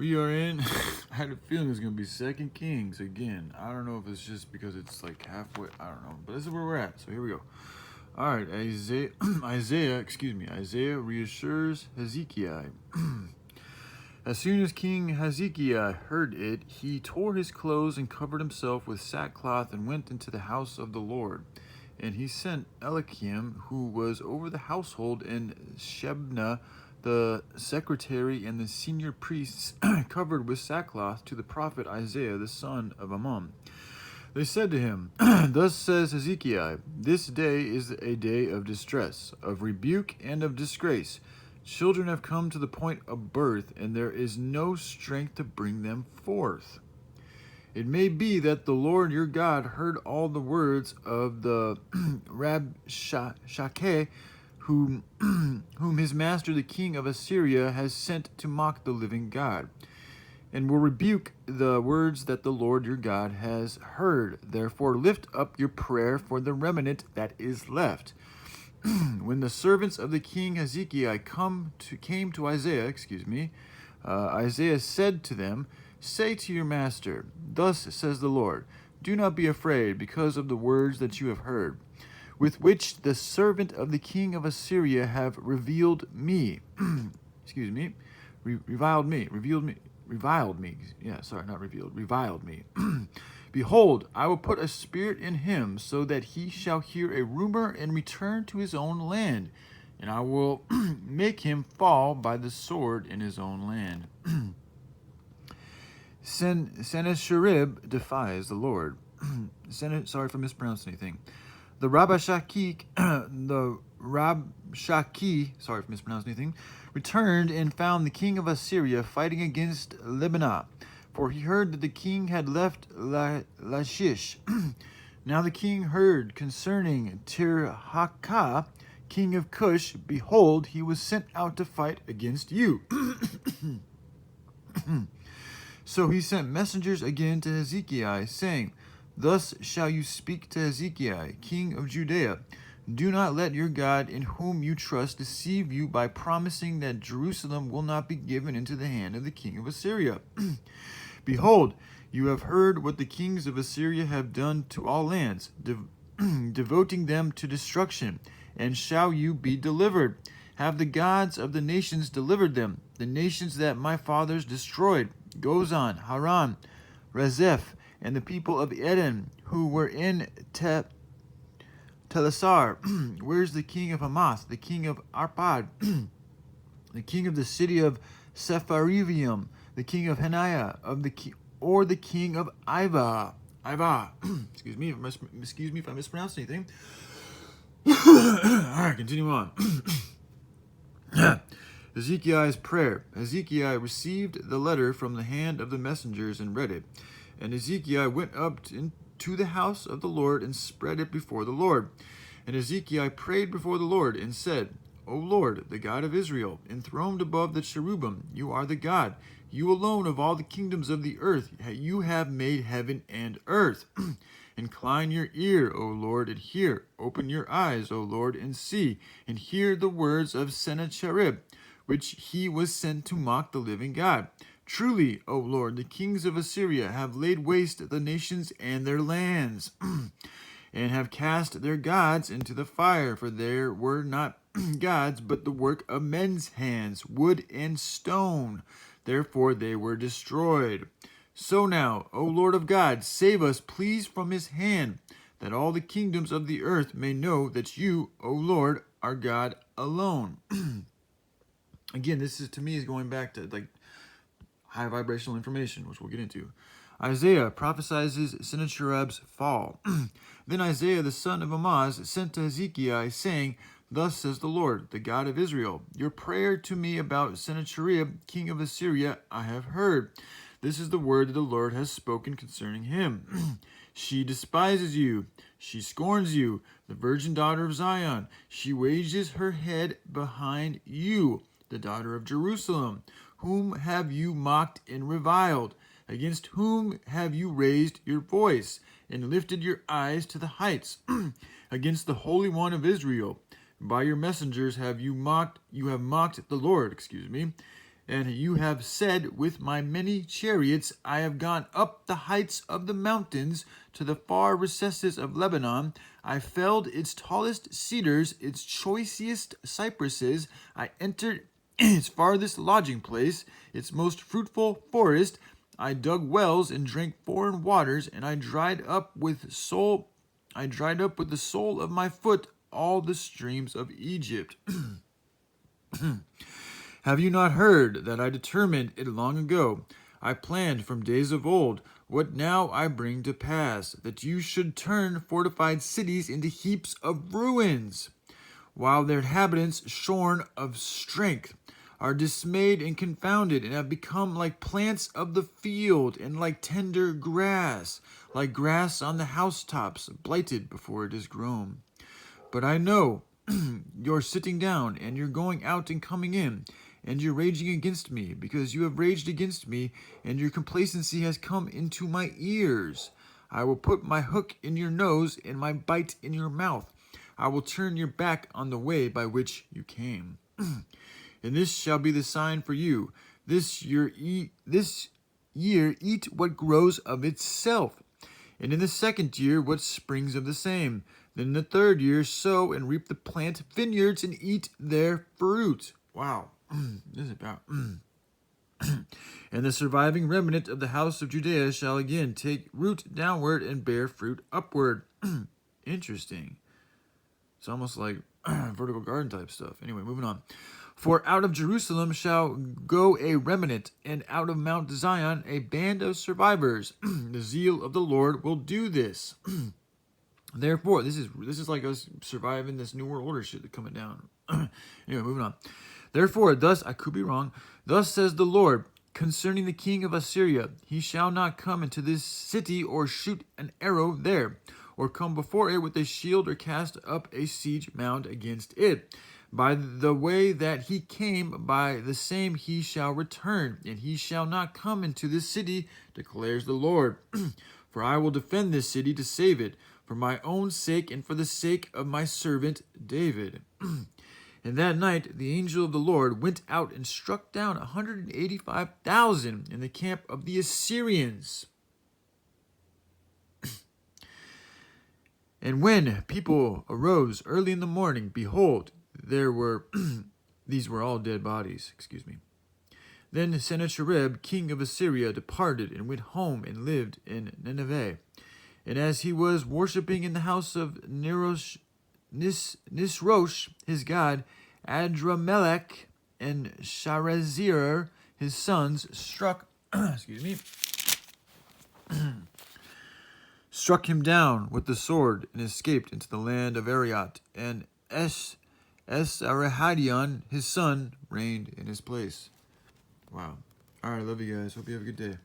We are in. I had a feeling it was going to be Second Kings again. I don't know if it's just because it's like halfway. I don't know. But this is where we're at. So here we go. All right. Isaiah reassures Hezekiah. As soon as King Hezekiah heard it, he tore his clothes and covered himself with sackcloth and went into the house of the Lord. And he sent Eliakim, who was over the household, and Shebna, the secretary, and the senior priests, covered with sackcloth, to the prophet Isaiah, the son of Amoz. They said to him, Thus says Hezekiah, this day is a day of distress, of rebuke, and of disgrace. Children have come to the point of birth, and there is no strength to bring them forth. It may be that the Lord your God heard all the words of the Rabshakeh, whom his master the king of Assyria has sent to mock the living God, and will rebuke the words that the Lord your God has heard. Therefore lift up your prayer for the remnant that is left. When the servants of the king Hezekiah came to Isaiah, Isaiah said to them, Say to your master, Thus says the Lord, do not be afraid because of the words that you have heard, with which the servant of the king of Assyria have reviled me. Reviled me. Behold, I will put a spirit in him, so that he shall hear a rumor and return to his own land, and I will make him fall by the sword in his own land. Sennacherib defies the Lord. Sorry if I mispronounced anything. The Rabshakeh, sorry if I mispronounced anything, returned and found the king of Assyria fighting against Lebanon, for he heard that the king had left Lachish. Now the king heard concerning Tirhakah, king of Cush, behold, he was sent out to fight against you. So he sent messengers again to Hezekiah, saying, Thus shall you speak to Hezekiah, king of Judea. Do not let your God in whom you trust deceive you by promising that Jerusalem will not be given into the hand of the king of Assyria. Behold, you have heard what the kings of Assyria have done to all lands, devoting them to destruction. And shall you be delivered? Have the gods of the nations delivered them, the nations that my fathers destroyed? Gozan, Haran, Rezeph, and the people of Eden, who were in Telasar. Where's the king of Hamath, the king of Arpad, the king of the city of Sepharvaim, the king of Haniah, or the king of Iva? Excuse me if I mispronounced anything. All right, continue on. Hezekiah's prayer. Hezekiah received the letter from the hand of the messengers and read it. And Hezekiah went up into the house of the Lord and spread it before the Lord. And Hezekiah prayed before the Lord and said, O Lord, the God of Israel, enthroned above the cherubim, you are the God. You alone of all the kingdoms of the earth, you have made heaven and earth. Incline your ear, O Lord, and hear. Open your eyes, O Lord, and see, and hear the words of Sennacherib, which he was sent to mock the living God. Truly, O Lord, the kings of Assyria have laid waste the nations and their lands, and have cast their gods into the fire, for there were not gods, but the work of men's hands, wood and stone. Therefore they were destroyed. So now, O Lord of God, save us, please, from his hand, that all the kingdoms of the earth may know that you, O Lord, are God alone. Again, this is, to me, is going back to like high vibrational information, which we'll get into. Isaiah prophesies Sennacherib's fall. Then Isaiah the son of Amoz sent to Hezekiah, saying, Thus says the Lord, the God of Israel, your prayer to me about Sennacherib, king of Assyria, I have heard. This is the word that the Lord has spoken concerning him. She despises you. She scorns you, the virgin daughter of Zion. She wages her head behind you, the daughter of Jerusalem. Whom have you mocked and reviled? Against whom have you raised your voice and lifted your eyes to the heights? Against the Holy One of Israel. By your messengers have mocked the Lord, And you have said, with my many chariots, I have gone up the heights of the mountains to the far recesses of Lebanon. I felled its tallest cedars, its choicest cypresses. I entered its farthest lodging place, its most fruitful forest. I dug wells and drank foreign waters, and I dried up with the sole of my foot all the streams of Egypt. Have you not heard that I determined it long ago? I planned from days of old what now I bring to pass, that you should turn fortified cities into heaps of ruins, while their inhabitants, shorn of strength, are dismayed and confounded, and have become like plants of the field, and like tender grass, like grass on the housetops, blighted before it is grown. But I know you're sitting down, and you're going out and coming in, and you're raging against me, because you have raged against me, and your complacency has come into my ears. I will put my hook in your nose and my bite in your mouth. I will turn your back on the way by which you came. And this shall be the sign for you. This year eat what grows of itself, and in the second year what springs of the same. Then in the third year sow and reap the plant vineyards and eat their fruit. Wow. This is about. And the surviving remnant of the house of Judea shall again take root downward and bear fruit upward. Interesting. It's almost like vertical garden type stuff. Anyway, moving on. For out of Jerusalem shall go a remnant, and out of Mount Zion a band of survivors. The zeal of the Lord will do this. Therefore, this is like us surviving this New World Order shit coming down. Anyway, moving on. Therefore, thus, I could be wrong, thus says the Lord, concerning the king of Assyria, he shall not come into this city or shoot an arrow there, or come before it with a shield or cast up a siege mound against it. By the way that he came, by the same he shall return, and he shall not come into this city, declares the Lord. For I will defend this city to save it, for my own sake and for the sake of my servant David. And that night the angel of the Lord went out and struck down 185,000 in the camp of the Assyrians. And when people arose early in the morning, behold, these were all dead bodies. Then Sennacherib, king of Assyria, departed and went home and lived in Nineveh. And as he was worshipping in the house of Nisroch, his god, Adramelech and Sharezer, his sons, struck him down with the sword and escaped into the land of Ariat. And Esarhaddon, his son, reigned in his place. Wow. All right, I love you guys. Hope you have a good day.